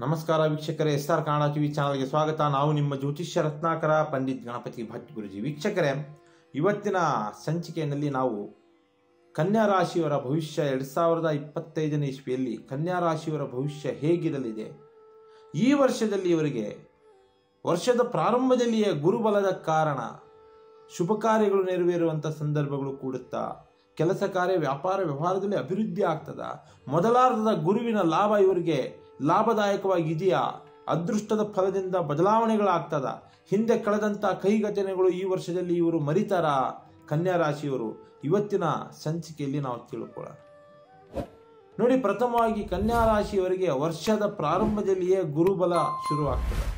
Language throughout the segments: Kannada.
ನಮಸ್ಕಾರ ವೀಕ್ಷಕರೇ, SR ಕನ್ನಡ ಟಿವಿ ಚಾನಲ್ಗೆ ಸ್ವಾಗತ. ನಾವು ನಿಮ್ಮ ಜ್ಯೋತಿಷ್ಯ ರತ್ನಾಕರ ಪಂಡಿತ್ ಗಣಪತಿ ಭಟ್ ಗುರುಜಿ. ವೀಕ್ಷಕರೇ, ಇವತ್ತಿನ ಸಂಚಿಕೆಯಲ್ಲಿ ನಾವು ಕನ್ಯಾ ರಾಶಿಯವರ ಭವಿಷ್ಯ 2025ನೇ ಇಸ್ವಿಯಲ್ಲಿ ಕನ್ಯಾ ರಾಶಿಯವರ ಭವಿಷ್ಯ ಹೇಗಿರಲಿದೆ, ಈ ವರ್ಷದಲ್ಲಿ ಇವರಿಗೆ ವರ್ಷದ ಪ್ರಾರಂಭದಲ್ಲಿಯೇ ಗುರುಬಲದ ಕಾರಣ ಶುಭ ಕಾರ್ಯಗಳು ನೆರವೇರುವಂಥ ಸಂದರ್ಭಗಳು ಕೂಡುತ್ತಾ, ಕೆಲಸ ಕಾರ್ಯ ವ್ಯಾಪಾರ ವ್ಯವಹಾರದಲ್ಲಿ ಅಭಿವೃದ್ಧಿ ಆಗ್ತದ, ಮೊದಲಾರ್ಧದ ಗುರುವಿನ ಲಾಭ ಇವರಿಗೆ ಲಾಭದಾಯಕವಾಗಿದೆಯಾ, ಅದೃಷ್ಟದ ಫಲದಿಂದ ಬದಲಾವಣೆಗಳಾಗ್ತದ, ಹಿಂದೆ ಕಳೆದಂಥ ಕೈಘಟನೆಗಳು ಈ ವರ್ಷದಲ್ಲಿ ಇವರು ಮರಿತಾರ ಕನ್ಯಾ ರಾಶಿಯವರು, ಇವತ್ತಿನ ಸಂಚಿಕೆಯಲ್ಲಿ ನಾವು ತಿಳ್ಕೊಳ್ಳೋಣ. ನೋಡಿ, ಪ್ರಥಮವಾಗಿ ಕನ್ಯಾ ರಾಶಿಯವರಿಗೆ ವರ್ಷದ ಪ್ರಾರಂಭದಲ್ಲಿಯೇ ಗುರುಬಲ ಶುರುವಾಗ್ತದೆ.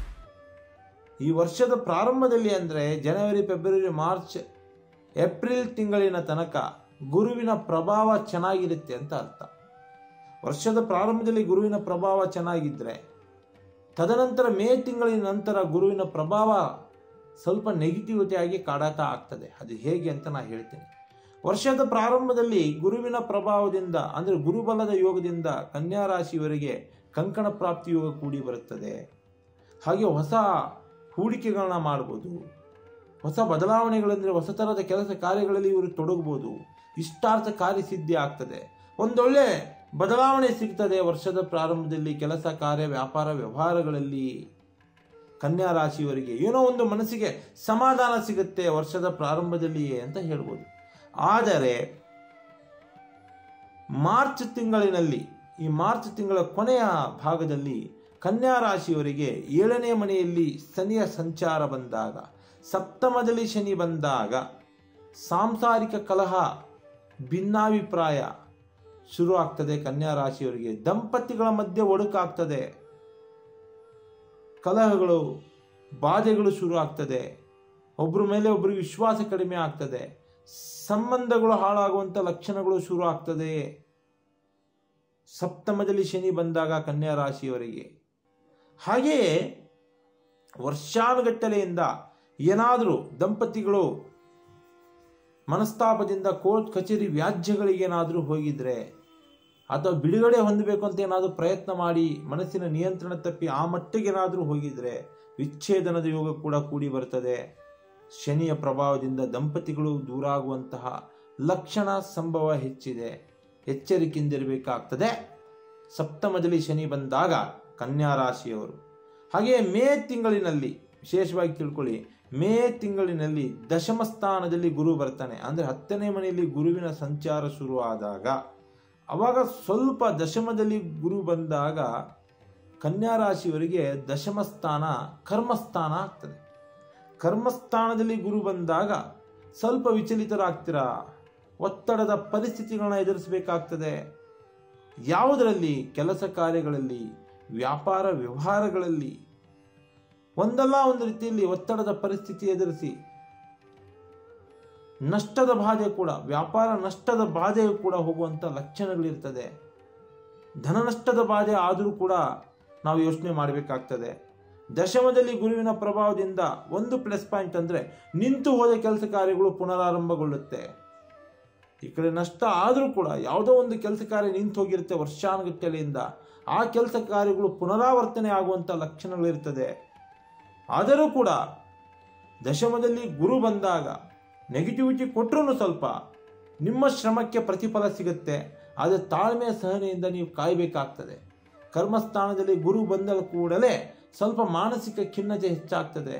ಈ ವರ್ಷದ ಪ್ರಾರಂಭದಲ್ಲಿ ಅಂದರೆ ಜನವರಿ, ಫೆಬ್ರವರಿ, ಮಾರ್ಚ್, ಏಪ್ರಿಲ್ ತಿಂಗಳಿನ ತನಕ ಗುರುವಿನ ಪ್ರಭಾವ ಚೆನ್ನಾಗಿರುತ್ತೆ ಅಂತ ಅರ್ಥ. ವರ್ಷದ ಪ್ರಾರಂಭದಲ್ಲಿ ಗುರುವಿನ ಪ್ರಭಾವ ಚೆನ್ನಾಗಿದ್ದರೆ, ತದನಂತರ ಮೇ ತಿಂಗಳಿನ ನಂತರ ಗುರುವಿನ ಪ್ರಭಾವ ಸ್ವಲ್ಪ ನೆಗೆಟಿವಿಟಿ ಆಗಿ ಕಾಡಾಟ ಆಗ್ತದೆ. ಅದು ಹೇಗೆ ಅಂತ ನಾನು ಹೇಳ್ತೀನಿ. ವರ್ಷದ ಪ್ರಾರಂಭದಲ್ಲಿ ಗುರುವಿನ ಪ್ರಭಾವದಿಂದ ಅಂದರೆ ಗುರುಬಲದ ಯೋಗದಿಂದ ಕನ್ಯಾ ರಾಶಿಯವರಿಗೆ ಕಂಕಣ ಪ್ರಾಪ್ತಿ ಯೋಗ ಕೂಡಿ ಬರುತ್ತದೆ. ಹಾಗೆ ಹೊಸ ಹೂಡಿಕೆಗಳನ್ನ ಮಾಡ್ಬೋದು, ಹೊಸ ಬದಲಾವಣೆಗಳಂದರೆ ಹೊಸ ಥರದ ಕೆಲಸ ಕಾರ್ಯಗಳಲ್ಲಿ ಇವರು ತೊಡಗ್ಬೋದು, ಇಷ್ಟಾರ್ಥ ಕಾರ್ಯಸಿದ್ಧಿ ಆಗ್ತದೆ, ಒಂದೊಳ್ಳೆ ಬದಲಾವಣೆ ಸಿಗ್ತದೆ. ವರ್ಷದ ಪ್ರಾರಂಭದಲ್ಲಿ ಕೆಲಸ ಕಾರ್ಯ ವ್ಯಾಪಾರ ವ್ಯವಹಾರಗಳಲ್ಲಿ ಕನ್ಯಾ ರಾಶಿಯವರಿಗೆ ಏನೋ ಒಂದು ಮನಸ್ಸಿಗೆ ಸಮಾಧಾನ ಸಿಗುತ್ತೆ ವರ್ಷದ ಪ್ರಾರಂಭದಲ್ಲಿಯೇ ಅಂತ ಹೇಳ್ಬೋದು. ಆದರೆ ಮಾರ್ಚ್ ತಿಂಗಳಿನಲ್ಲಿ, ಈ ಮಾರ್ಚ್ ತಿಂಗಳ ಕೊನೆಯ ಭಾಗದಲ್ಲಿ ಕನ್ಯಾ ರಾಶಿಯವರಿಗೆ 7ನೇ ಮನೆಯಲ್ಲಿ ಶನಿಯ ಸಂಚಾರ ಬಂದಾಗ, ಸಪ್ತಮದಲ್ಲಿ ಶನಿ ಬಂದಾಗ ಸಾಂಸಾರಿಕ ಕಲಹ, ಭಿನ್ನಾಭಿಪ್ರಾಯ ಶುರು ಆಗ್ತದೆ. ಕನ್ಯಾ ರಾಶಿಯವರಿಗೆ ದಂಪತಿಗಳ ಮಧ್ಯೆ ಒಡಕಾಗ್ತದೆ, ಕಲಹಗಳು ಬಾಧೆಗಳು ಶುರು ಆಗ್ತದೆ, ಒಬ್ಬರ ಮೇಲೆ ಒಬ್ಬರಿಗೆ ವಿಶ್ವಾಸ ಕಡಿಮೆ ಆಗ್ತದೆ, ಸಂಬಂಧಗಳು ಹಾಳಾಗುವಂಥ ಲಕ್ಷಣಗಳು ಶುರು ಆಗ್ತದೆ ಸಪ್ತಮದಲ್ಲಿ ಶನಿ ಬಂದಾಗ ಕನ್ಯಾ ರಾಶಿಯವರಿಗೆ. ಹಾಗೆಯೇ ವರ್ಷಾನುಗಟ್ಟಲೆಯಿಂದ ಏನಾದರೂ ದಂಪತಿಗಳು ಮನಸ್ತಾಪದಿಂದ ಕೋರ್ಟ್ ಕಚೇರಿ ವ್ಯಾಜ್ಯಗಳಿಗೇನಾದರೂ ಹೋಗಿದ್ರೆ, ಅಥವಾ ಬಿಡುಗಡೆ ಹೊಂದಬೇಕು ಅಂತ ಏನಾದರೂ ಪ್ರಯತ್ನ ಮಾಡಿ ಮನಸ್ಸಿನ ನಿಯಂತ್ರಣ ತಪ್ಪಿ ಆ ಮಟ್ಟಿಗೇನಾದರೂ ಹೋಗಿದ್ರೆ ವಿಚ್ಛೇದನದ ಯೋಗ ಕೂಡ ಕೂಡಿ ಬರ್ತದೆ. ಶನಿಯ ಪ್ರಭಾವದಿಂದ ದಂಪತಿಗಳು ದೂರಾಗುವಂತಹ ಲಕ್ಷಣ ಸಂಭವ ಹೆಚ್ಚಿದೆ, ಎಚ್ಚರಿಕೆಯಿಂದಿರಬೇಕಾಗ್ತದೆ ಸಪ್ತಮದಲ್ಲಿ ಶನಿ ಬಂದಾಗ ಕನ್ಯಾ ರಾಶಿಯವರು. ಹಾಗೆಯೇ ಮೇ ತಿಂಗಳಿನಲ್ಲಿ ವಿಶೇಷವಾಗಿ ತಿಳ್ಕೊಳ್ಳಿ, ಮೇ ತಿಂಗಳಿನಲ್ಲಿ ದಶಮ ಸ್ಥಾನದಲ್ಲಿ ಗುರು ಬರ್ತಾನೆ. ಅಂದರೆ 10ನೇ ಮನೆಯಲ್ಲಿ ಗುರುವಿನ ಸಂಚಾರ ಶುರು ಆದಾಗ, ಅವಾಗ ಸ್ವಲ್ಪ ದಶಮದಲ್ಲಿ ಗುರು ಬಂದಾಗ ಕನ್ಯಾ ರಾಶಿಯವರಿಗೆ ದಶಮ ಸ್ಥಾನ ಕರ್ಮಸ್ಥಾನ ಆಗ್ತದೆ. ಕರ್ಮಸ್ಥಾನದಲ್ಲಿ ಗುರು ಬಂದಾಗ ಸ್ವಲ್ಪ ವಿಚಲಿತರಾಗ್ತೀರಾ, ಒತ್ತಡದ ಪರಿಸ್ಥಿತಿಗಳನ್ನ ಎದುರಿಸಬೇಕಾಗ್ತದೆ. ಯಾವುದರಲ್ಲಿ? ಕೆಲಸ ಕಾರ್ಯಗಳಲ್ಲಿ, ವ್ಯಾಪಾರ ವ್ಯವಹಾರಗಳಲ್ಲಿ ಒಂದಲ್ಲ ಒಂದು ರೀತಿಯಲ್ಲಿ ಒತ್ತಡದ ಪರಿಸ್ಥಿತಿ ಎದುರಿಸಿ ನಷ್ಟದ ಬಾಧೆ ಕೂಡ, ವ್ಯಾಪಾರ ನಷ್ಟದ ಬಾಧೆಯು ಕೂಡ ಹೋಗುವಂಥ ಲಕ್ಷಣಗಳಿರ್ತದೆ. ಧನ ನಷ್ಟದ ಬಾಧೆ ಆದರೂ ಕೂಡ ನಾವು ಯೋಚನೆ ಮಾಡಬೇಕಾಗ್ತದೆ. ದಶಮದಲ್ಲಿ ಗುರುವಿನ ಪ್ರಭಾವದಿಂದ ಒಂದು ಪ್ಲಸ್ ಪಾಯಿಂಟ್ ಅಂದರೆ ನಿಂತು ಹೋದ ಕೆಲಸ ಕಾರ್ಯಗಳು ಪುನರಾರಂಭಗೊಳ್ಳುತ್ತೆ. ಈ ಕಡೆ ನಷ್ಟ ಆದರೂ ಕೂಡ ಯಾವುದೋ ಒಂದು ಕೆಲಸ ಕಾರ್ಯ ನಿಂತು ಹೋಗಿರುತ್ತೆ ವರ್ಷಾನುಗಟ್ಟಲೆಯಿಂದ, ಆ ಕೆಲಸ ಕಾರ್ಯಗಳು ಪುನರಾವರ್ತನೆ ಆಗುವಂಥ ಲಕ್ಷಣಗಳಿರ್ತದೆ. ಆದರೂ ಕೂಡ ದಶಮದಲ್ಲಿ ಗುರು ಬಂದಾಗ ನೆಗೆಟಿವಿಟಿ ಕೊಟ್ಟರೂ ಸ್ವಲ್ಪ ನಿಮ್ಮ ಶ್ರಮಕ್ಕೆ ಪ್ರತಿಫಲ ಸಿಗುತ್ತೆ. ಆದರೆ ತಾಳ್ಮೆಯ ಸಹನೆಯಿಂದ ನೀವು ಕಾಯಬೇಕಾಗ್ತದೆ. ಕರ್ಮಸ್ಥಾನದಲ್ಲಿ ಗುರು ಬಂದ ಕೂಡಲೇ ಸ್ವಲ್ಪ ಮಾನಸಿಕ ಖಿನ್ನತೆ ಹೆಚ್ಚಾಗ್ತದೆ.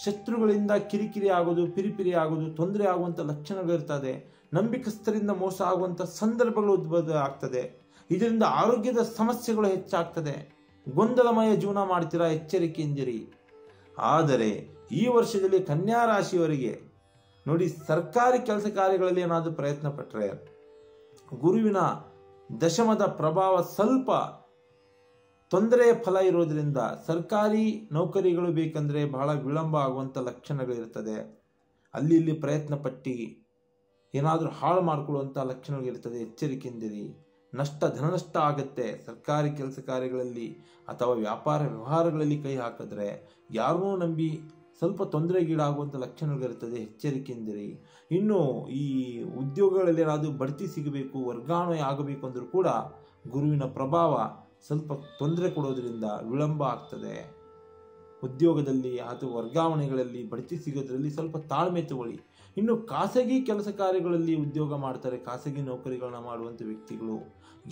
ಶತ್ರುಗಳಿಂದ ಕಿರಿಕಿರಿ ಆಗೋದು, ಪಿರಿಪಿರಿ ಆಗೋದು, ತೊಂದರೆ ಆಗುವಂಥ ಲಕ್ಷಣಗಳಿರ್ತದೆ. ನಂಬಿಕಸ್ಥರಿಂದ ಮೋಸ ಆಗುವಂಥ ಸಂದರ್ಭಗಳು ಉದ್ಭವ ಆಗ್ತದೆ. ಇದರಿಂದ ಆರೋಗ್ಯದ ಸಮಸ್ಯೆಗಳು ಹೆಚ್ಚಾಗ್ತದೆ. ಗೊಂದಲಮಯ ಜೀವನ ಮಾಡ್ತೀರಾ, ಎಚ್ಚರಿಕೆಯಿಂದಿರಿ. ಆದರೆ ಈ ವರ್ಷದಲ್ಲಿ ಕನ್ಯಾ ರಾಶಿಯವರಿಗೆ ನೋಡಿ, ಸರ್ಕಾರಿ ಕೆಲಸ ಕಾರ್ಯಗಳಲ್ಲಿ ಏನಾದರೂ ಪ್ರಯತ್ನ ಪಟ್ಟರೆ ಗುರುವಿನ ದಶಮದ ಪ್ರಭಾವ ಸ್ವಲ್ಪ ತೊಂದರೆಯ ಫಲ ಇರೋದ್ರಿಂದ ಸರ್ಕಾರಿ ನೌಕರಿಗಳು ಬೇಕಂದರೆ ಬಹಳ ವಿಳಂಬ ಆಗುವಂಥ ಲಕ್ಷಣಗಳಿರ್ತದೆ. ಅಲ್ಲಿ ಇಲ್ಲಿ ಪ್ರಯತ್ನ ಪಟ್ಟು ಏನಾದರೂ ಹಾಳು ಮಾಡಿಕೊಳ್ಳುವಂಥ ಲಕ್ಷಣಗಳಿರ್ತದೆ. ಎಚ್ಚರಿಕೆಯಿಂದಿರಿ. ಧನ ನಷ್ಟ ಆಗುತ್ತೆ ಸರ್ಕಾರಿ ಕೆಲಸ ಕಾರ್ಯಗಳಲ್ಲಿ ಅಥವಾ ವ್ಯಾಪಾರ ವ್ಯವಹಾರಗಳಲ್ಲಿ ಕೈ ಹಾಕಿದ್ರೆ. ಯಾರನ್ನೂ ನಂಬಿ ಸ್ವಲ್ಪ ತೊಂದರೆಗೀಡಾಗುವಂಥ ಲಕ್ಷಣಗಳಿರ್ತದೆ. ಎಚ್ಚರಿಕೆಯಿಂದಿರಿ. ಇನ್ನು ಈ ಉದ್ಯೋಗಗಳಲ್ಲಿ ಏನಾದರೂ ಬಡ್ತಿ ಸಿಗಬೇಕು, ವರ್ಗಾವಣೆ ಆಗಬೇಕು ಅಂದರೂ ಕೂಡ ಗುರುವಿನ ಪ್ರಭಾವ ಸ್ವಲ್ಪ ತೊಂದರೆ ಕೊಡೋದ್ರಿಂದ ವಿಳಂಬ ಆಗ್ತದೆ. ಉದ್ಯೋಗದಲ್ಲಿ ಅಥವಾ ವರ್ಗಾವಣೆಗಳಲ್ಲಿ ಬಡ್ತಿ ಸಿಗೋದ್ರಲ್ಲಿ ಸ್ವಲ್ಪ ತಾಳ್ಮೆ ತಗೊಳ್ಳಿ. ಇನ್ನು ಖಾಸಗಿ ಕೆಲಸ ಕಾರ್ಯಗಳಲ್ಲಿ ಉದ್ಯೋಗ ಮಾಡ್ತಾರೆ, ಖಾಸಗಿ ನೌಕರಿಗಳನ್ನ ಮಾಡುವಂಥ ವ್ಯಕ್ತಿಗಳು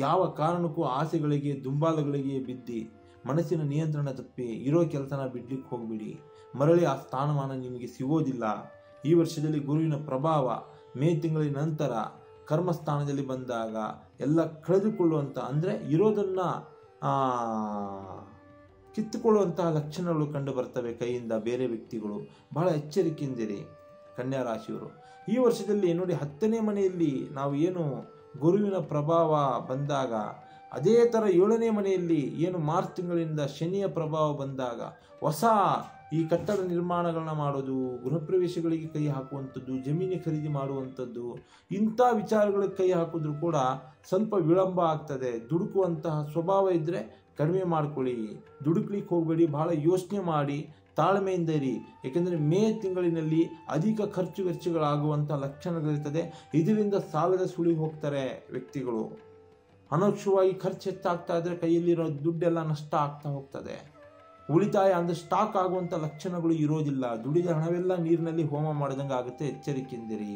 ಯಾವ ಕಾರಣಕ್ಕೂ ಆಸೆಗಳಿಗೆ ದುಂಬಾಲಗಳಿಗೆ ಬಿದ್ದು ಮನಸ್ಸಿನ ನಿಯಂತ್ರಣ ತಪ್ಪಿ ಇರೋ ಕೆಲಸನ ಬಿಡ್ಲಿಕ್ಕೆ ಹೋಗ್ಬಿಡಿ. ಮರಳಿ ಆ ಸ್ಥಾನಮಾನ ನಿಮಗೆ ಸಿಗೋದಿಲ್ಲ. ಈ ವರ್ಷದಲ್ಲಿ ಗುರುವಿನ ಪ್ರಭಾವ ಮೇ ತಿಂಗಳಿನ ನಂತರ ಕರ್ಮಸ್ಥಾನದಲ್ಲಿ ಬಂದಾಗ ಎಲ್ಲ ಕಳೆದುಕೊಳ್ಳುವಂಥ ಅಂದರೆ ಇರೋದನ್ನ ಕಿತ್ತುಕೊಳ್ಳುವಂತಹ ಲಕ್ಷಣಗಳು ಕಂಡು ಬರ್ತವೆ ಕೈಯಿಂದ ಬೇರೆ ವ್ಯಕ್ತಿಗಳು. ಬಹಳ ಎಚ್ಚರಿಕೆಯಿಂದಿರಿ ಕನ್ಯಾ ರಾಶಿಯವರು. ಈ ವರ್ಷದಲ್ಲಿ ನೋಡಿ 10ನೇ ಮನೆಯಲ್ಲಿ ನಾವು ಏನು ಗುರುವಿನ ಪ್ರಭಾವ ಬಂದಾಗ, ಅದೇ ಥರ 7ನೇ ಮನೆಯಲ್ಲಿ ಏನು ಮಾರ್ಚ್ ತಿಂಗಳಿಂದ ಶನಿಯ ಪ್ರಭಾವ ಬಂದಾಗ ಹೊಸ ಈ ಕಟ್ಟಡ ನಿರ್ಮಾಣಗಳನ್ನ ಮಾಡೋದು, ಗೃಹ ಪ್ರವೇಶಗಳಿಗೆ ಕೈ ಹಾಕುವಂಥದ್ದು, ಜಮೀನು ಖರೀದಿ ಮಾಡುವಂಥದ್ದು, ಇಂಥ ವಿಚಾರಗಳಿಗೆ ಕೈ ಹಾಕಿದ್ರು ಕೂಡ ಸ್ವಲ್ಪ ವಿಳಂಬ ಆಗ್ತದೆ. ದುಡುಕುವಂತಹ ಸ್ವಭಾವ ಇದ್ದರೆ ಕಡಿಮೆ ಮಾಡ್ಕೊಳ್ಳಿ, ದುಡುಕ್ಲಿಕ್ಕೆ ಹೋಗಬೇಡಿ, ಬಹಳ ಯೋಚನೆ ಮಾಡಿ ತಾಳ್ಮೆಯಿಂದ ಇರಿ. ಏಕೆಂದರೆ ಮೇ ತಿಂಗಳಿನಲ್ಲಿ ಅಧಿಕ ಖರ್ಚು ವೆಚ್ಚಗಳಾಗುವಂಥ ಲಕ್ಷಣಗಳಿರ್ತದೆ. ಇದರಿಂದ ಸಾಲದ ಸುಳಿಗೆ ಹೋಗ್ತಾರೆ ವ್ಯಕ್ತಿಗಳು. ಅನವಶ್ಯವಾಗಿ ಖರ್ಚು ಹೆಚ್ಚಾಗ್ತಾ ಇದ್ರೆ ಕೈಯಲ್ಲಿರೋ ದುಡ್ಡೆಲ್ಲ ನಷ್ಟ ಆಗ್ತಾ ಹೋಗ್ತದೆ. ಉಳಿತಾಯ ಅಂದರೆ ಸ್ಟಾಕ್ ಆಗುವಂಥ ಲಕ್ಷಣಗಳು ಇರೋದಿಲ್ಲ. ದುಡಿದ ಹಣವೆಲ್ಲ ನೀರಿನಲ್ಲಿ ಹೋಮ ಮಾಡಿದಂಗೆ ಆಗುತ್ತೆ. ಎಚ್ಚರಿಕೆಯಿಂದಿರಿ.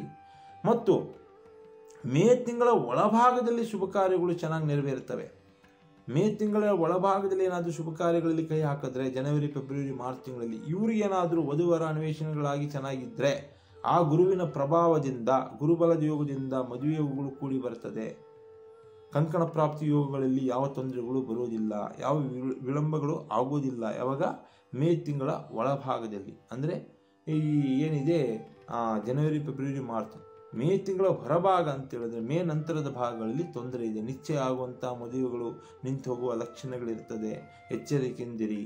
ಮತ್ತು ಮೇ ತಿಂಗಳ ಒಳಭಾಗದಲ್ಲಿ ಶುಭ ಕಾರ್ಯಗಳು ಚೆನ್ನಾಗಿ ನೆರವೇರುತ್ತವೆ. ಮೇ ತಿಂಗಳ ಒಳಭಾಗದಲ್ಲಿ ಏನಾದರೂ ಶುಭ ಕಾರ್ಯಗಳಲ್ಲಿ ಕೈ ಹಾಕಿದ್ರೆ ಜನವರಿ, ಫೆಬ್ರವರಿ, ಮಾರ್ಚ್ ತಿಂಗಳಲ್ಲಿ ಇವ್ರಿಗೇನಾದರೂ ವಧುವರ ಅನ್ವೇಷಣೆಗಳಾಗಿ ಚೆನ್ನಾಗಿದ್ದರೆ ಆ ಗುರುವಿನ ಪ್ರಭಾವದಿಂದ, ಗುರುಬಲದ ಯೋಗದಿಂದ ಮದುವೆ ಯೋಗಗಳು ಕೂಡಿ ಬರ್ತದೆ. ಕಂಕಣ ಪ್ರಾಪ್ತಿ ಯೋಗಗಳಲ್ಲಿ ಯಾವ ತೊಂದರೆಗಳು ಬರೋದಿಲ್ಲ, ಯಾವ ವಿಳಂಬಗಳು ಆಗೋದಿಲ್ಲ. ಯಾವಾಗ? ಮೇ ತಿಂಗಳ ಒಳಭಾಗದಲ್ಲಿ, ಅಂದರೆ ಈ ಏನಿದೆ ಜನವರಿ, ಫೆಬ್ರವರಿ, ಮಾರ್ಚ್. ಮೇ ತಿಂಗಳ ಹೊರಭಾಗ ಅಂತ ಹೇಳಿದ್ರೆ ಮೇ ನಂತರದ ಭಾಗಗಳಲ್ಲಿ ತೊಂದರೆ ಇದೆ. ನಿಶ್ಚಯ ಆಗುವಂಥ ಮದುವೆಗಳು ನಿಂತು ಹೋಗುವ ಲಕ್ಷಣಗಳಿರ್ತದೆ. ಎಚ್ಚರಿಕೆಯಿಂದಿರಿ.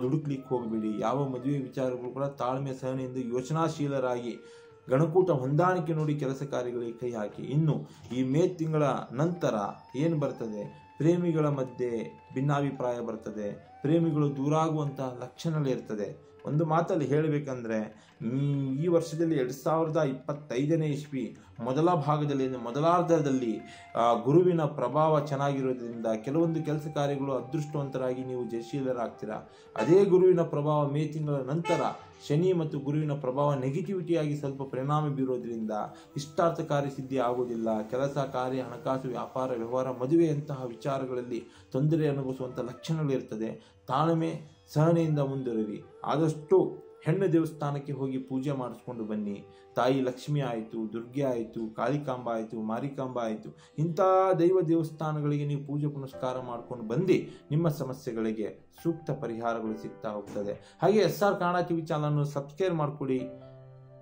ದುಡುಕ್ಲಿಕ್ಕೆ ಹೋಗಬೇಡಿ. ಯಾವ ಮದುವೆ ವಿಚಾರಗಳು ಕೂಡ ತಾಳ್ಮೆ ಸಹನೆಯಿಂದ ಯೋಚನಾಶೀಲರಾಗಿ ಗಣಕೂಟ ಹೊಂದಾಣಿಕೆ ನೋಡಿ ಕೆಲಸ ಕಾರ್ಯಗಳಿಗೆ ಕೈ ಹಾಕಿ. ಇನ್ನು ಈ ಮೇ ತಿಂಗಳ ನಂತರ ಏನು ಬರ್ತದೆ, ಪ್ರೇಮಿಗಳ ಮಧ್ಯೆ ಭಿನ್ನಾಭಿಪ್ರಾಯ ಬರ್ತದೆ, ಪ್ರೇಮಿಗಳು ದೂರಾಗುವಂತಹ ಲಕ್ಷಣಗಳಿರ್ತದೆ. ಒಂದು ಮಾತಲ್ಲಿ ಹೇಳಬೇಕಂದ್ರೆ ಈ ವರ್ಷದಲ್ಲಿ 2025ನೇ ಇಸ್ವಿ ಮೊದಲ ಭಾಗದಲ್ಲಿ, ಮೊದಲಾರ್ಧದಲ್ಲಿ ಗುರುವಿನ ಪ್ರಭಾವ ಚೆನ್ನಾಗಿರೋದ್ರಿಂದ ಕೆಲವೊಂದು ಕೆಲಸ ಕಾರ್ಯಗಳು ಅದೃಷ್ಟವಂತರಾಗಿ ನೀವು ಜಯಶೀಲರಾಗ್ತೀರಾ. ಅದೇ ಗುರುವಿನ ಪ್ರಭಾವ ಮೇ ತಿಂಗಳ ನಂತರ ಶನಿ ಮತ್ತು ಗುರುವಿನ ಪ್ರಭಾವ ನೆಗೆಟಿವಿಟಿಯಾಗಿ ಸ್ವಲ್ಪ ಪರಿಣಾಮ ಬೀರೋದ್ರಿಂದ ಇಷ್ಟಾರ್ಥ ಕಾರ್ಯಸಿದ್ಧಿ ಆಗೋದಿಲ್ಲ. ಕೆಲಸ ಕಾರ್ಯ, ಹಣಕಾಸು, ವ್ಯಾಪಾರ, ವ್ಯವಹಾರ, ಮದುವೆಯಂತಹ ವಿಚಾರಗಳಲ್ಲಿ ತೊಂದರೆ ಅನುಭವಿಸುವಂಥ ಲಕ್ಷಣಗಳಿರ್ತದೆ. ತಾಳ್ಮೆ ಸಹನೆಯಿಂದ ಮುಂದುವರಿರಿ. ಆದಷ್ಟು ಹೆಣ್ಣು ದೇವಸ್ಥಾನಕ್ಕೆ ಹೋಗಿ ಪೂಜೆ ಮಾಡಿಸ್ಕೊಂಡು ಬನ್ನಿ. ತಾಯಿ ಲಕ್ಷ್ಮಿ ಆಯಿತು, ದುರ್ಗೆ ಆಯಿತು, ಕಾಳಿಕಾಂಬ ಆಯಿತು, ಮಾರಿಕಾಂಬ ಆಯಿತು, ಇಂಥ ದೈವ ದೇವಸ್ಥಾನಗಳಿಗೆ ನೀವು ಪೂಜೆ ಪುನಸ್ಕಾರ ಮಾಡ್ಕೊಂಡು ಬಂದು ನಿಮ್ಮ ಸಮಸ್ಯೆಗಳಿಗೆ ಸೂಕ್ತ ಪರಿಹಾರಗಳು ಸಿಗ್ತಾ ಹೋಗ್ತದೆ. ಹಾಗೆ SR ಕನ್ನಡ TV ಚಾನಲನ್ನು ಸಬ್ಸ್ಕ್ರೈಬ್ ಮಾಡಿಕೊಡಿ.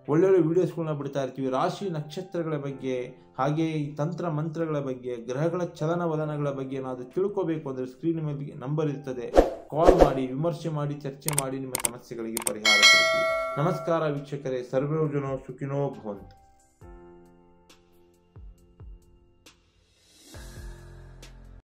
ಒಳ್ಳೊಳ್ಳೆ ವಿಡಿಯೋಸ್ಗಳನ್ನ ಬಿಡ್ತಾ ಇರ್ತೀವಿ. ರಾಶಿ ನಕ್ಷತ್ರಗಳ ಬಗ್ಗೆ, ಹಾಗೆ ಈ ತಂತ್ರ ಮಂತ್ರಗಳ ಬಗ್ಗೆ, ಗ್ರಹಗಳ ಚಲನವಲನಗಳ ಬಗ್ಗೆ ಏನಾದರೂ ತಿಳ್ಕೋಬೇಕು ಅಂದರೆ ಸ್ಕ್ರೀನ್ ಮೇಲೆ ನಂಬರ್ ಇರ್ತದೆ. ಕಾಲ್ ಮಾಡಿ, ವಿಮರ್ಶೆ ಮಾಡಿ, ಚರ್ಚೆ ಮಾಡಿ ನಿಮ್ಮ ಸಮಸ್ಯೆಗಳಿಗೆ ಪರಿಹಾರ ಕೊಡ್ತೀವಿ. ನಮಸ್ಕಾರ ವೀಕ್ಷಕರೇ. ಸರ್ವೇ ಜನೋ ಸುಖಿನೋ ಭವಂತು.